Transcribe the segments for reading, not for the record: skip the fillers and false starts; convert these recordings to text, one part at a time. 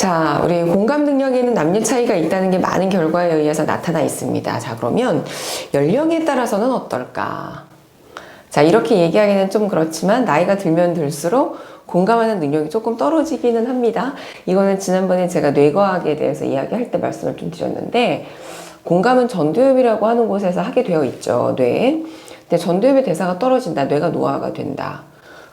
자, 우리 공감 능력에는 남녀 차이가 있다는 게 많은 결과에 의해서 나타나 있습니다. 자, 그러면 연령에 따라서는 어떨까? 자, 이렇게 얘기하기는 좀 그렇지만 나이가 들면 들수록 공감하는 능력이 조금 떨어지기는 합니다. 이거는 지난번에 제가 뇌과학에 대해서 이야기할 때 말씀을 좀 드렸는데, 공감은 전두엽이라고 하는 곳에서 하게 되어 있죠, 뇌에. 근데 전두엽의 대사가 떨어진다, 뇌가 노화가 된다.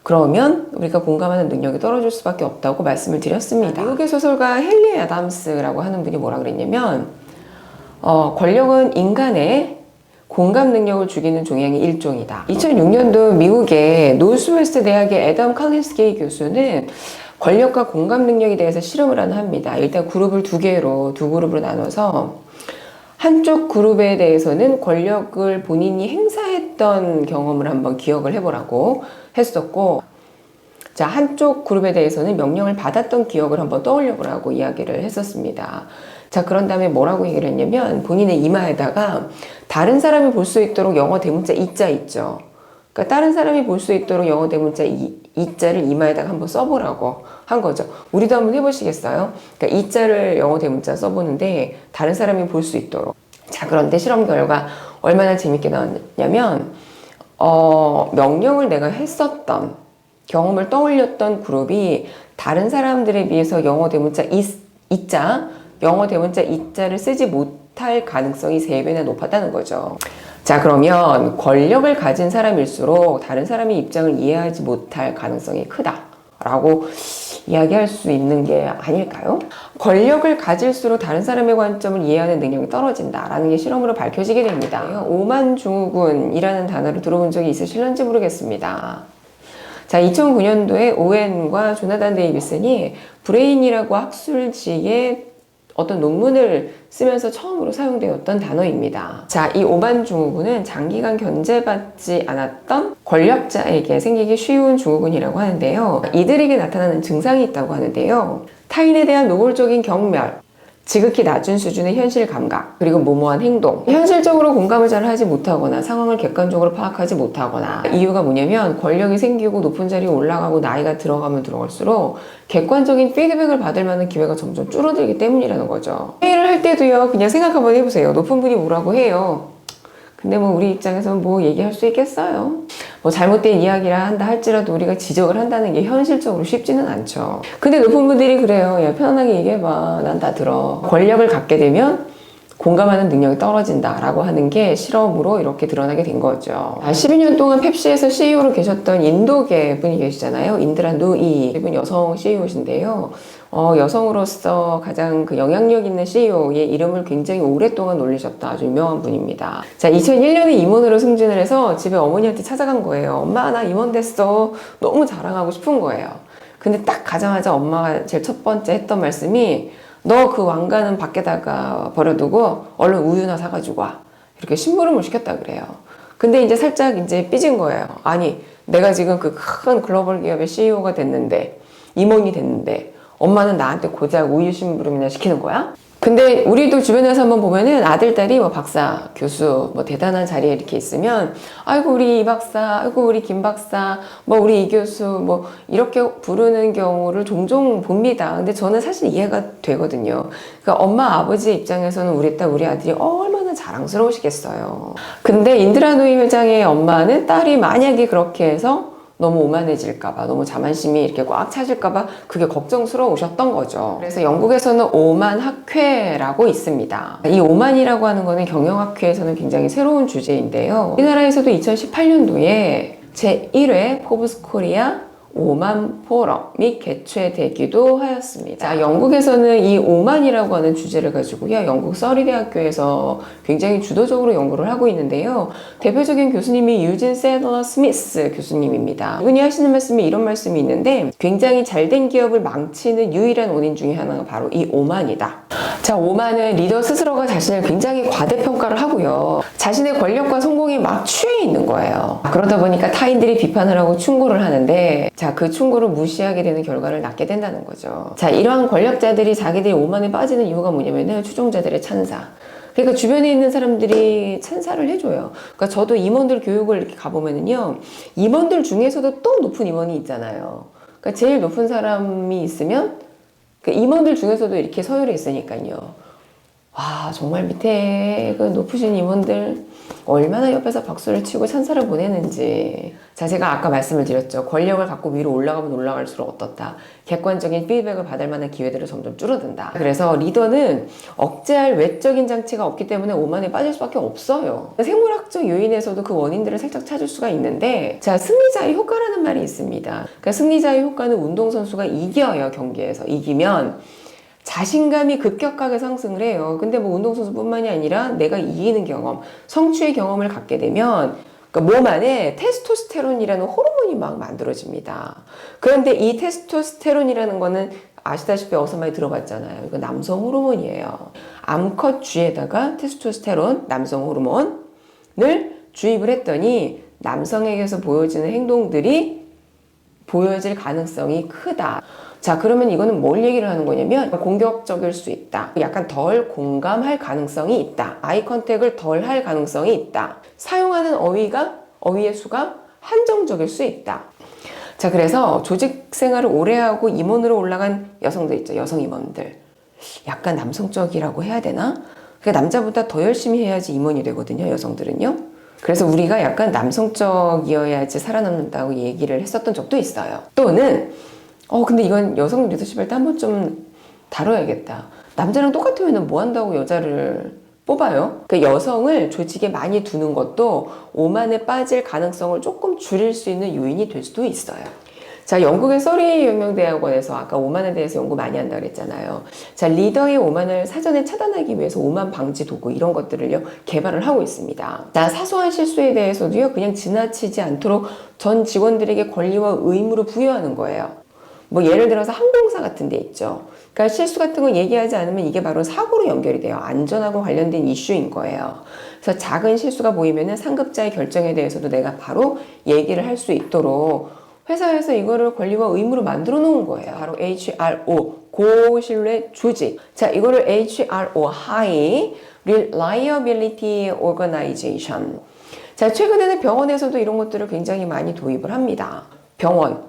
그러면 우리가 공감하는 능력이 떨어질 수밖에 없다고 말씀을 드렸습니다. 미국의 소설가 헨리 애담스라고 하는 분이 뭐라 그랬냐면, 권력은 인간의 공감 능력을 죽이는 종양의 일종이다. 2006년도 미국의 노스웨스트 대학의 애덤 칼린스키 교수는 권력과 공감 능력에 대해서 실험을 하나 합니다. 일단 그룹을 두 그룹으로 나눠서 한쪽 그룹에 대해서는 권력을 본인이 행사했던 경험을 한번 기억을 해보라고 했었고, 자, 한쪽 그룹에 대해서는 명령을 받았던 기억을 한번 떠올려보라고 이야기를 했었습니다. 자, 그런 다음에 뭐라고 얘기를 했냐면, 본인의 이마에다가 다른 사람이 볼 수 있도록 영어 대문자 이자 있죠. 그러니까 다른 사람이 볼 수 있도록 영어 대문자 이자를 이마에다가 한번 써보라고 한 거죠. 우리도 한번 해보시겠어요? 그러니까 이자를 영어 대문자 써보는데 다른 사람이 볼 수 있도록. 자, 그런데 실험 결과 얼마나 재밌게 나왔냐면, 명령을 내가 했었던 경험을 떠올렸던 그룹이 다른 사람들에 비해서 영어 대문자 이자를 쓰지 못할 가능성이 3배나 높았다는 거죠. 자, 그러면 권력을 가진 사람일수록 다른 사람의 입장을 이해하지 못할 가능성이 크다라고 이야기할 수 있는 게 아닐까요? 권력을 가질수록 다른 사람의 관점을 이해하는 능력이 떨어진다라는 게 실험으로 밝혀지게 됩니다. 오만증후군이라는 단어를 들어본 적이 있으실런지 모르겠습니다. 자, 2009년도에 오웬과 조나단 데이비슨이 브레인이라고 학술지에 어떤 논문을 쓰면서 처음으로 사용되었던 단어입니다. 자, 이 오만증후군은 장기간 견제받지 않았던 권력자에게 생기기 쉬운 증후군이라고 하는데요. 이들에게 나타나는 증상이 있다고 하는데요. 타인에 대한 노골적인 경멸, 지극히 낮은 수준의 현실 감각, 그리고 무모한 행동, 현실적으로 공감을 잘 하지 못하거나 상황을 객관적으로 파악하지 못하거나. 이유가 뭐냐면 권력이 생기고 높은 자리에 올라가고 나이가 들어가면 들어갈수록 객관적인 피드백을 받을 만한 기회가 점점 줄어들기 때문이라는 거죠. 회의를 할 때도요, 그냥 생각 한번 해보세요. 높은 분이 뭐라고 해요. 근데 뭐 우리 입장에서는 뭐 얘기할 수 있겠어요? 뭐 잘못된 이야기를 한다 할지라도 우리가 지적을 한다는 게 현실적으로 쉽지는 않죠. 근데 높은 분들이 그래요. 야, 편안하게 얘기해봐. 난 다 들어. 권력을 갖게 되면 공감하는 능력이 떨어진다라고 하는 게 실험으로 이렇게 드러나게 된 거죠. 12년 동안 펩시에서 CEO로 계셨던 인도계 분이 계시잖아요. 인드라 누이. 이분 여성 CEO신데요. 여성으로서 가장 그 영향력 있는 CEO의 이름을 굉장히 오랫동안 놀리셨던 아주 유명한 분입니다. 자, 2001년에 임원으로 승진을 해서 집에 어머니한테 찾아간 거예요. 엄마, 나 임원 됐어. 너무 자랑하고 싶은 거예요. 근데 딱 가자마자 엄마가 제일 첫 번째 했던 말씀이, 너 그 왕관은 밖에다가 버려두고 얼른 우유나 사가지고 와. 이렇게 심부름을 시켰다 그래요. 근데 이제 살짝 이제 삐진 거예요. 아니, 내가 지금 그 큰 글로벌 기업의 CEO가 됐는데, 임원이 됐는데, 엄마는 나한테 고작 우유 심부름이나 시키는 거야? 근데 우리도 주변에서 한번 보면은 아들, 딸이 뭐 박사, 교수, 뭐 대단한 자리에 이렇게 있으면, 아이고, 우리 이 박사, 아이고, 우리 김 박사, 뭐 우리 이 교수, 뭐 이렇게 부르는 경우를 종종 봅니다. 근데 저는 사실 이해가 되거든요. 그러니까 엄마, 아버지 입장에서는 우리 딸, 우리 아들이 얼마나 자랑스러우시겠어요. 근데 인드라 누이 회장의 엄마는 딸이 만약에 그렇게 해서 너무 오만해질까봐, 너무 자만심이 이렇게 꽉 차질까봐 그게 걱정스러우셨던 거죠. 그래서 영국에서는 오만학회라고 있습니다. 이 오만이라고 하는 거는 경영학회에서는 굉장히 새로운 주제인데요. 우리나라에서도 2018년도에 제1회 포브스 코리아 오만 포럼이 개최되기도 하였습니다. 자, 영국에서는 이 오만이라고 하는 주제를 가지고요, 영국 서리대학교에서 굉장히 주도적으로 연구를 하고 있는데요. 대표적인 교수님이 유진 세더 스미스 교수님입니다. 이분이 하시는 말씀이 이런 말씀이 있는데, 굉장히 잘된 기업을 망치는 유일한 원인 중에 하나가 바로 이 오만이다. 자, 오만은 리더 스스로가 자신을 굉장히 과대평가를 하고요, 자신의 권력과 성공에 막 취해 있는 거예요. 그러다 보니까 타인들이 비판을 하고 충고를 하는데, 자, 그 충고를 무시하게 되는 결과를 낳게 된다는 거죠. 자, 이러한 권력자들이 자기들이 오만에 빠지는 이유가 뭐냐면은 추종자들의 찬사. 그러니까 주변에 있는 사람들이 찬사를 해줘요. 그러니까 저도 임원들 교육을 이렇게 가보면은요, 임원들 중에서도 또 높은 임원이 있잖아요. 그러니까 제일 높은 사람이 있으면 임원들 중에서도 이렇게 서열이 있으니까요. 와, 정말 밑에 그 높으신 임원들 얼마나 옆에서 박수를 치고 찬사를 보내는지. 자, 제가 아까 말씀을 드렸죠. 권력을 갖고 위로 올라가면 올라갈수록 어떻다. 객관적인 피드백을 받을 만한 기회들이 점점 줄어든다. 그래서 리더는 억제할 외적인 장치가 없기 때문에 오만에 빠질 수밖에 없어요. 생물학적 요인에서도 그 원인들을 살짝 찾을 수가 있는데, 자, 승리자의 효과라는 말이 있습니다. 그러니까 승리자의 효과는 운동선수가 이겨요, 경기에서. 이기면 자신감이 급격하게 상승을 해요. 근데 뭐 운동선수뿐만이 아니라 내가 이기는 경험, 성취의 경험을 갖게 되면 그러니까 몸 안에 테스토스테론이라는 호르몬이 막 만들어집니다. 그런데 이 테스토스테론이라는 거는 아시다시피 어서 많이 들어봤잖아요. 이거 남성 호르몬이에요. 암컷 쥐에다가 테스토스테론, 남성 호르몬을 주입을 했더니 남성에게서 보여지는 행동들이 보여질 가능성이 크다. 자, 그러면 이거는 뭘 얘기를 하는 거냐면 공격적일 수 있다. 약간 덜 공감할 가능성이 있다. 아이 컨택을 덜 할 가능성이 있다. 사용하는 어휘의 수가 한정적일 수 있다. 자, 그래서 조직 생활을 오래 하고 임원으로 올라간 여성들 있죠. 여성 임원들. 약간 남성적이라고 해야 되나? 그러니까 남자보다 더 열심히 해야지 임원이 되거든요. 여성들은요. 그래서 우리가 약간 남성적이어야지 살아남는다고 얘기를 했었던 적도 있어요. 또는 근데 이건 여성 리더십할 때 한번 좀 다뤄야겠다. 남자랑 똑같으면 뭐 한다고 여자를 뽑아요? 그 여성을 조직에 많이 두는 것도 오만에 빠질 가능성을 조금 줄일 수 있는 요인이 될 수도 있어요. 자, 영국의 서리 혁명대학원에서 아까 오만에 대해서 연구 많이 한다고 그랬잖아요. 자, 리더의 오만을 사전에 차단하기 위해서 오만 방지 도구 이런 것들을요 개발을 하고 있습니다. 자, 사소한 실수에 대해서도요 그냥 지나치지 않도록 전 직원들에게 권리와 의무를 부여하는 거예요. 뭐 예를 들어서 항공사 같은 데 있죠. 그러니까 실수 같은 거 얘기하지 않으면 이게 바로 사고로 연결이 돼요. 안전하고 관련된 이슈인 거예요. 그래서 작은 실수가 보이면은 상급자의 결정에 대해서도 내가 바로 얘기를 할 수 있도록 회사에서 이거를 권리와 의무로 만들어 놓은 거예요. 바로 HRO, 고신뢰 조직. 자, 이거를 HRO, High Reliability Organization. 자, 최근에는 병원에서도 이런 것들을 굉장히 많이 도입을 합니다. 병원,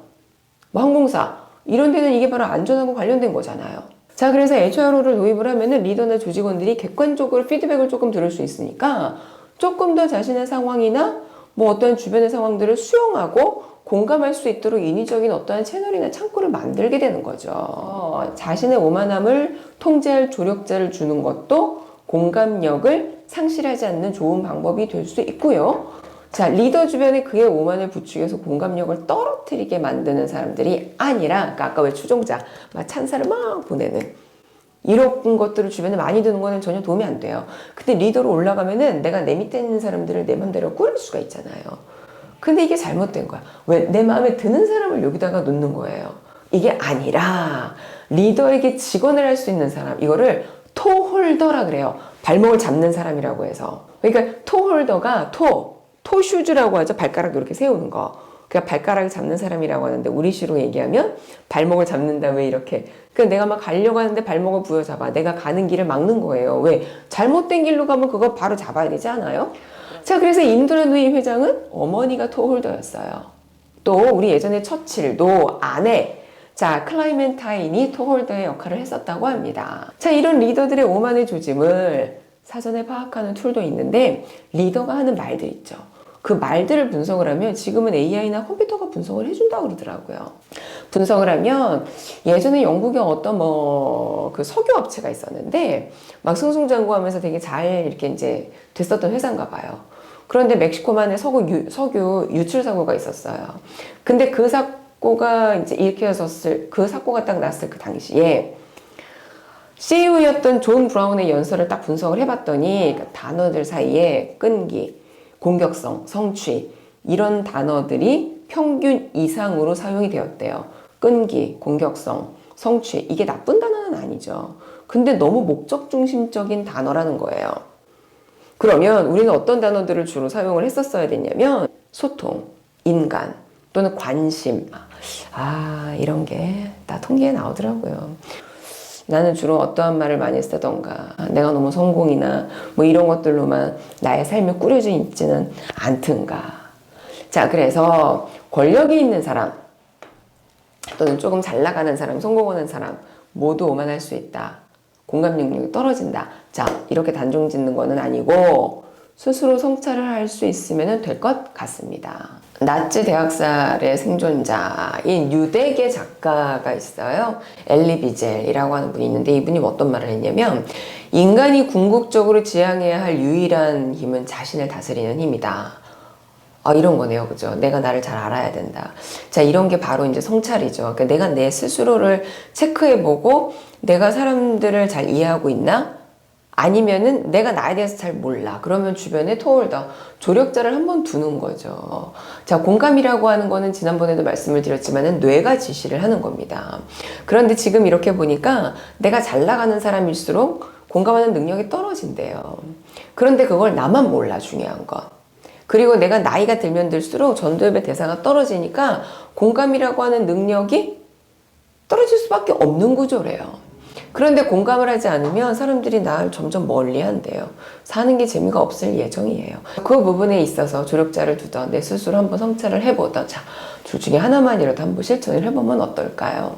뭐 항공사, 이런 데는 이게 바로 안전하고 관련된 거잖아요. 자, 그래서 HRO를 도입을 하면은 리더나 조직원들이 객관적으로 피드백을 조금 들을 수 있으니까 조금 더 자신의 상황이나 뭐 어떠한 주변의 상황들을 수용하고 공감할 수 있도록 인위적인 어떠한 채널이나 창구를 만들게 되는 거죠. 자신의 오만함을 통제할 조력자를 주는 것도 공감력을 상실하지 않는 좋은 방법이 될 수 있고요. 자, 리더 주변에 그의 오만을 부추겨서 공감력을 떨어뜨리게 만드는 사람들이 아니라, 그러니까 아까 왜 추종자, 막 찬사를 막 보내는 이런 것들을 주변에 많이 드는 거는 전혀 도움이 안 돼요. 근데 리더로 올라가면은 내가 내 밑에 있는 사람들을 내 맘대로 꾸릴 수가 있잖아요. 근데 이게 잘못된 거야. 왜? 내 마음에 드는 사람을 여기다가 놓는 거예요. 이게 아니라 리더에게 직원을 할 수 있는 사람, 이거를 토홀더라 그래요. 발목을 잡는 사람이라고 해서. 그러니까 토홀더가 토슈즈라고 하죠. 발가락 이렇게 세우는 거. 그러니까 발가락을 잡는 사람이라고 하는데 우리식으로 얘기하면 발목을 잡는다. 왜 이렇게. 그러니까 내가 막 가려고 하는데 발목을 부여잡아. 내가 가는 길을 막는 거예요. 왜? 잘못된 길로 가면 그거 바로 잡아야 되지 않아요? 자, 그래서 인도라누이 회장은 어머니가 토홀더였어요. 또 우리 예전에 처칠도 아내, 자, 클라이멘타인이 토홀더의 역할을 했었다고 합니다. 자, 이런 리더들의 오만의 조짐을 사전에 파악하는 툴도 있는데 리더가 하는 말들 있죠. 그 말들을 분석을 하면 지금은 AI나 컴퓨터가 분석을 해준다고 그러더라고요. 분석을 하면 예전에 영국에 어떤 그 석유 업체가 있었는데 막 승승장구하면서 되게 잘 이렇게 이제 됐었던 회사인가 봐요. 그런데 멕시코만에 석유 유출 사고가 있었어요. 근데 그 사고가 이제 그 사고가 딱 났을 그 당시에 CEO였던 존 브라운의 연설을 딱 분석을 해봤더니 그러니까 단어들 사이에 끈기, 공격성, 성취 이런 단어들이 평균 이상으로 사용이 되었대요. 끈기, 공격성, 성취 이게 나쁜 단어는 아니죠. 근데 너무 목적 중심적인 단어라는 거예요. 그러면 우리는 어떤 단어들을 주로 사용을 했었어야 됐냐면 소통, 인간 또는 관심 이런 게 다 통계에 나오더라고요. 나는 주로 어떠한 말을 많이 쓰던가 내가 너무 성공이나 뭐 이런 것들로만 나의 삶이 꾸려져 있지는 않든가. 자, 그래서 권력이 있는 사람 또는 조금 잘 나가는 사람, 성공하는 사람 모두 오만할 수 있다. 공감 능력이 떨어진다. 자, 이렇게 단정 짓는 거는 아니고 스스로 성찰을 할 수 있으면 될 것 같습니다. 나치 대학살의 생존자인 유대계 작가가 있어요. 엘리 비젤이라고 하는 분이 있는데 이분이 어떤 말을 했냐면 인간이 궁극적으로 지향해야 할 유일한 힘은 자신을 다스리는 힘이다. 이런 거네요. 그죠? 내가 나를 잘 알아야 된다. 자, 이런 게 바로 이제 성찰이죠. 그러니까 내가 내 스스로를 체크해보고 내가 사람들을 잘 이해하고 있나? 아니면은 내가 나에 대해서 잘 몰라. 그러면 주변에 토홀더, 조력자를 한번 두는 거죠. 자, 공감이라고 하는 거는 지난번에도 말씀을 드렸지만은 뇌가 지시를 하는 겁니다. 그런데 지금 이렇게 보니까 내가 잘 나가는 사람일수록 공감하는 능력이 떨어진대요. 그런데 그걸 나만 몰라, 중요한 건. 그리고 내가 나이가 들면 들수록 전두엽의 대사가 떨어지니까 공감이라고 하는 능력이 떨어질 수밖에 없는 구조래요. 그런데 공감을 하지 않으면 사람들이 나를 점점 멀리 한대요. 사는 게 재미가 없을 예정이에요. 그 부분에 있어서 조력자를 두던 내 스스로 한번 성찰을 해보던, 자, 둘 중에 하나만이라도 한번 실천을 해보면 어떨까요?